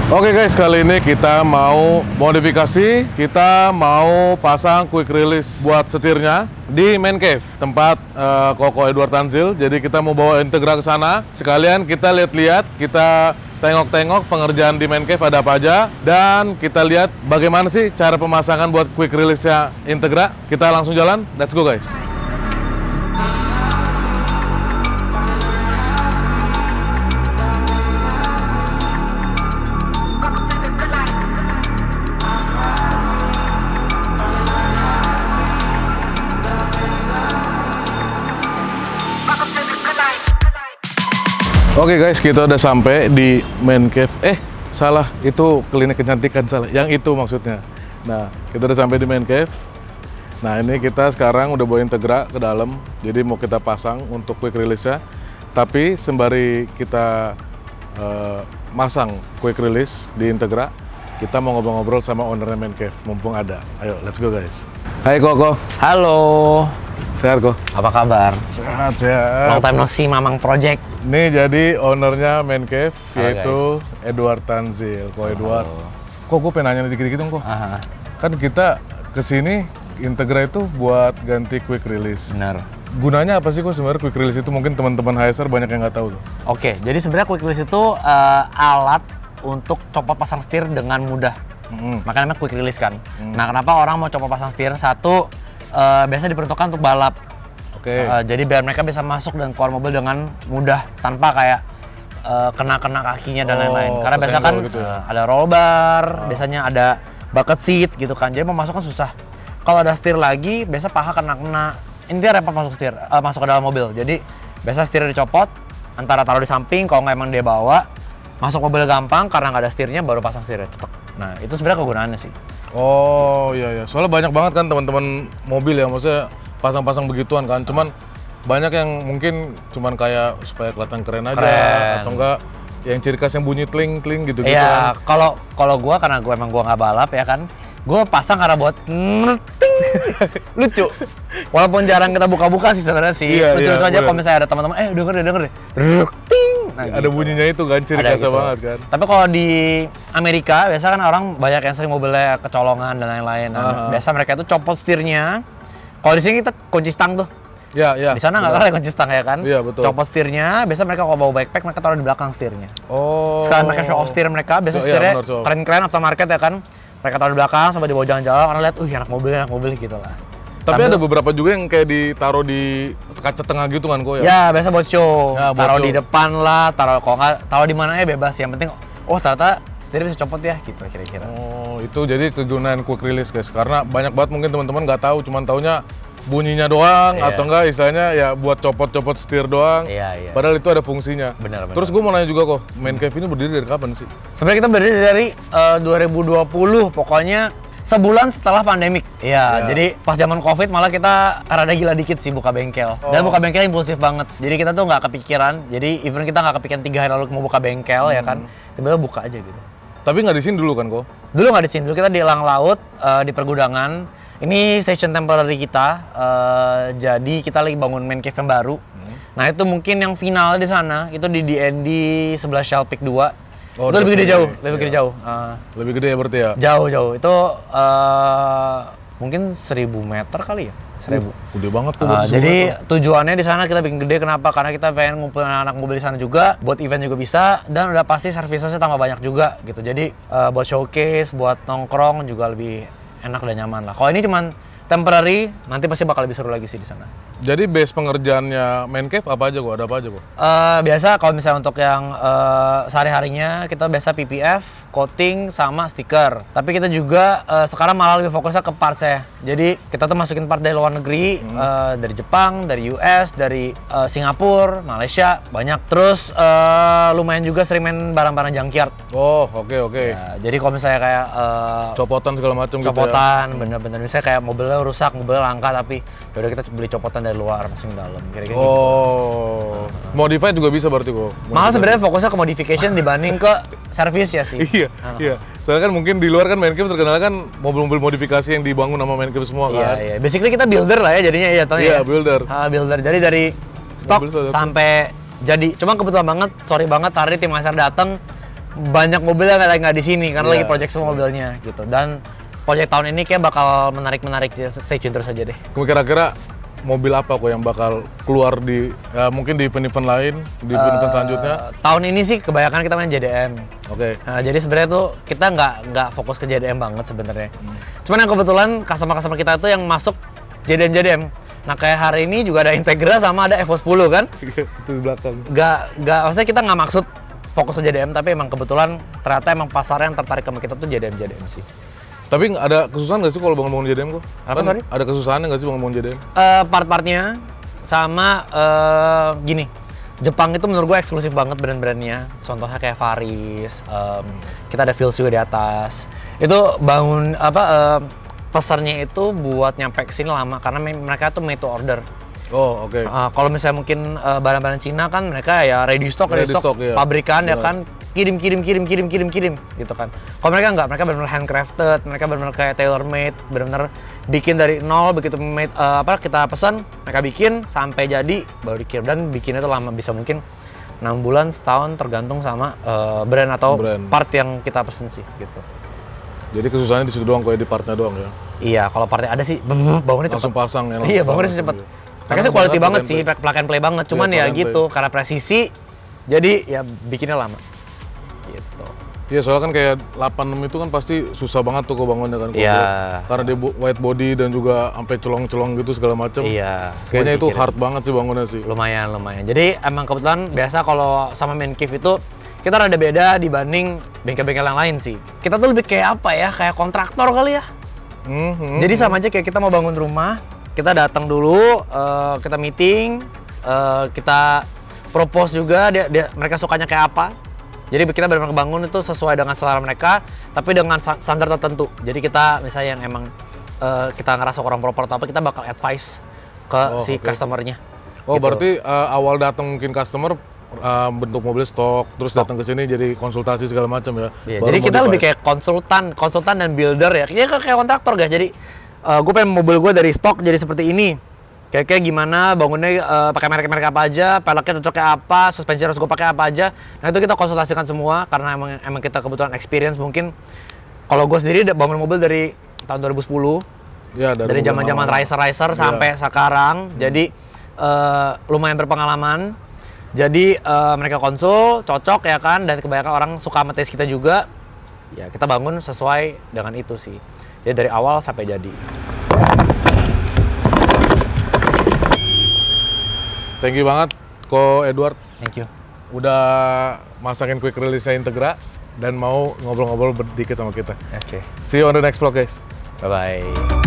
Oke guys, kali ini kita mau modifikasi, kita mau pasang quick release buat setirnya di Man Cave, tempat Koko Edward Tanzil. Jadi kita mau bawa Integra ke sana. Sekalian kita lihat-lihat, kita tengok-tengok pengerjaan di Man Cave ada apa aja, dan kita lihat bagaimana sih cara pemasangan buat quick release-nya Integra. Kita langsung jalan, let's go guys. Oke guys, kita udah sampai di Man Cave. Salah, itu klinik kecantikan, salah. Yang itu maksudnya. Nah, kita udah sampai di Man Cave. Nah, ini kita sekarang udah bawa Integra ke dalam. Jadi mau kita pasang untuk quick release-nya. Tapi sembari kita masang quick release di Integra, kita mau ngobrol-ngobrol sama ownernya Man Cave, mumpung ada. Ayo, let's go guys. Hai Koko. Halo. Sehat kok? Apa kabar? Sehat, sehat. Long time no see, Mamang Project. Nih jadi ownernya Man Cave, yaitu guys. Edward Tanzil. Kok Edward? Kok gue pengen nanya dikit-dikit dong kok? Kan kita kesini Integra itu buat ganti quick release. Benar. Gunanya apa sih kok sebenarnya quick release itu? Mungkin teman-teman HSR banyak yang nggak tahu tuh. Oke, jadi sebenarnya quick release itu alat untuk copot pasang setir dengan mudah. Makanya namanya quick release kan. Nah, kenapa orang mau copot pasang setir? Satu, biasa diperuntukkan untuk balap. Jadi biar mereka bisa masuk dan keluar mobil dengan mudah tanpa kayak kena kakinya dan lain-lain. Karena biasa kan gitu ya? Ada roll bar, biasanya ada bucket seat gitu kan. Jadi mau masuk kan susah. Kalau ada setir lagi, biasa paha kena. Intinya repot masuk setir, masuk ke dalam mobil. Jadi biasa setirnya dicopot, antara taruh di samping, kalau nggak emang dia bawa, masuk mobil gampang karena nggak ada setirnya, baru pasang setirnya cetek. Nah itu sebenarnya kegunaannya sih. Oh iya, soalnya banyak banget kan teman-teman mobil ya, maksudnya pasang-pasang begituan kan, cuman banyak yang mungkin cuman kayak supaya kelihatan keren aja, atau enggak yang ciri khas yang bunyi tling-tling gitu-gitu. Iya, kalau gua karena gua emang nggak balap ya kan, gua pasang karena buat lucu. Walaupun jarang kita buka-buka sih sebenarnya sih, lucu-lucu aja. Kalau misalnya ada teman-teman, denger deh, nah, ada gitu. Bunyinya itu kan, ciri khasnya gitu banget kan. Tapi kalau di Amerika, biasa kan orang banyak yang sering mobilnya kecolongan dan lain-lain. Nah, biasa mereka itu copot setirnya. Kalau di sini kita kunci stang tuh. Iya. Di sana nggak kalah kunci stang ya kan? Iya, betul. Copot setirnya, biasa mereka kalau bawa backpack, mereka taruh di belakang setirnya. Oh. Sekalian mereka show off setir mereka, biasa setirnya keren-keren aftermarket ya kan? Mereka taruh di belakang sampai dibawa jalan-jalan, orang lihat, anak mobil gitu lah. Tapi ada beberapa juga yang kayak ditaruh di kaca tengah gitu kan kok ya? Ya, biasa buat show. Ya, taruh di depan lah, taruh kalau nggak taruh di mana ya bebas. Yang penting, ternyata setir bisa copot ya, gitu kira-kira. Oh, itu jadi kegunaan quick release guys. Karena banyak banget mungkin teman-teman nggak tahu, cuman taunya bunyinya doang, atau enggak istilahnya ya buat copot-copot setir doang. Iya. Padahal itu ada fungsinya. Benar. Terus gue mau nanya juga kok, Man Cave ini berdiri dari kapan sih? Sebenarnya kita berdiri dari 2020, pokoknya sebulan setelah pandemik. Iya, jadi pas zaman Covid malah kita rada gila dikit sih buka bengkel. Dan buka bengkel impulsif banget. Jadi kita tuh nggak kepikiran. Jadi even kita nggak kepikiran 3 hari lalu mau buka bengkel ya kan, tiba-tiba buka aja gitu. Tapi nggak di sini dulu kan kok? Dulu nggak di sini, dulu kita di Elang Laut, di pergudangan. Ini station temporary kita, jadi kita lagi bangun Man Cave yang baru. Nah itu mungkin yang final di sana, itu di DND sebelah Shell Peak 2. Itu lebih gede jauh, lebih gede ya berarti ya? Jauh, itu mungkin 1000 meter kali ya? 1000. Gede banget kok. Jadi tujuannya di sana kita bikin gede, kenapa? Karena kita pengen ngumpulin anak mobil di sana juga, buat event juga bisa, dan udah pasti servicesnya tambah banyak juga gitu. Jadi buat showcase, buat nongkrong juga lebih enak dan nyaman lah. Kalau ini cuman temporary, nanti pasti bakal lebih seru lagi sih di sana. Jadi base pengerjaannya Man Cave apa aja kok? Ada apa aja kok? Biasa kalau misalnya untuk yang sehari-harinya kita biasa PPF, coating, sama stiker. Tapi kita juga sekarang malah lebih fokusnya ke parts ya. Jadi kita tuh masukin part dari luar negeri, dari Jepang, dari US, dari Singapura, Malaysia, banyak. Terus lumayan juga sering main barang-barang junkyard. Oh, oke. Ya, jadi kalau misalnya kayak copotan segala macam gitu ya? Copotan, bener-bener. Misalnya kayak mobilnya rusak, mobilnya langka, tapi yaudah kita beli copotan dari luar, masukin dalam, kira-kira gitu. Modified juga bisa berarti kok? Malah sebenarnya fokusnya ke modification dibanding ke service ya sih. Iya. Soalnya kan mungkin di luar kan Man Cave terkenal kan mobil-mobil modifikasi yang dibangun sama Man Cave semua kan? Iya. Basically kita builder lah ya jadinya ya. Iya, builder. Builder. Jadi dari stok sampai jadi. Cuma kebetulan banget, sorry banget tadi tim HSR datang banyak mobil yang nggak di sini karena Iya. lagi project semua mobilnya gitu. Dan project tahun ini kayak bakal menarik, stay tune terus aja deh. Kira-kira mobil apa kok yang bakal keluar di ya mungkin di event-event lain, di event-event selanjutnya? Tahun ini sih kebanyakan kita main JDM. Oke. Nah, jadi sebenarnya tuh kita nggak fokus ke JDM banget sebenarnya. Cuman yang kebetulan customer kita tuh yang masuk JDM. Nah kayak hari ini juga ada Integra sama ada Evo 10 kan? Itu di belakang. Nggak, maksudnya kita nggak maksud fokus ke JDM, tapi emang kebetulan ternyata emang pasar yang tertarik sama kita tuh JDM sih. Tapi ada kesusahan nggak sih kalau bangun-bangun JDM kok? Apa, sorry? Ada kesusahan nggak sih bangun-bangun JDM? Part-partnya sama gini, Jepang itu menurut gue eksklusif banget brand-brandnya. Contohnya kayak Varis, kita ada Filsio di atas. Itu bangun pesannya itu buat nyampe ke sini lama karena mereka tuh made to order. Oh, oke. Kalau misalnya mungkin barang-barang Cina kan mereka ya ready stock, Iya. pabrikan ya kan kirim gitu kan. Kalau mereka enggak, mereka benar-benar handcrafted, mereka benar-benar kayak tailor made, benar-benar bikin dari nol, begitu kita pesan, mereka bikin sampai jadi baru dikirim, dan bikinnya itu lama, bisa mungkin 6 bulan, setahun tergantung sama brand atau part yang kita pesen sih gitu. Jadi kesusahannya di situ doang, kayak di partnya doang ya? Iya, kalau partnya ada sih bangunnya cepet. Langsung pasang ya? Iya, bangunnya sih cepet. Mereka sih quality banget sih, plug and play banget. Cuman ya gitu, karena presisi, jadi ya bikinnya lama. Gitu. Iya, soalnya kan kayak 86 itu kan pasti susah banget tuh kok bangunnya kan. Iya. Karena dia white body dan juga sampai colong-colong gitu segala macam. Iya. Kayaknya itu hard banget sih bangunnya sih. Lumayan. Jadi emang kebetulan biasa kalau sama main cave itu kita rada beda dibanding bengkel-bengkel yang lain sih. Kita tuh lebih kayak apa ya? Kayak kontraktor kali ya. Jadi sama aja kayak kita mau bangun rumah, kita datang dulu, kita meeting, kita propose juga mereka sukanya kayak apa. Jadi kita benar-benar bangun itu sesuai dengan selera mereka, tapi dengan standar tertentu. Jadi kita misalnya yang emang kita ngerasa kurang proper atau apa, kita bakal advice ke customer-nya. Oh, gitu. Berarti awal datang mungkin customer bentuk mobil stok, terus datang ke sini jadi konsultasi segala macam ya. Iya, jadi kita lebih kayak konsultan dan builder ya. Kayak kontraktor guys. Jadi gue pengen mobil gue dari stok jadi seperti ini. Kayak gimana bangunnya, pakai merek apa aja, peleknya cocoknya apa, suspensi harus gue pakai apa aja. Nah itu kita konsultasikan semua karena emang kita kebetulan experience mungkin. Kalau gue sendiri bangun mobil dari tahun 2010. Ya, dari zaman-zaman racer sampai sekarang. Jadi lumayan berpengalaman. Jadi mereka konsul, cocok ya kan, dan kebanyakan orang suka sama taste kita juga. Ya kita bangun sesuai dengan itu sih. Jadi dari awal sampai jadi. Thank you banget, Ko Edward. Thank you. Udah masakin quick release-nya Integra dan mau ngobrol-ngobrol dikit sama kita. Oke. See you on the next vlog, guys. Bye-bye.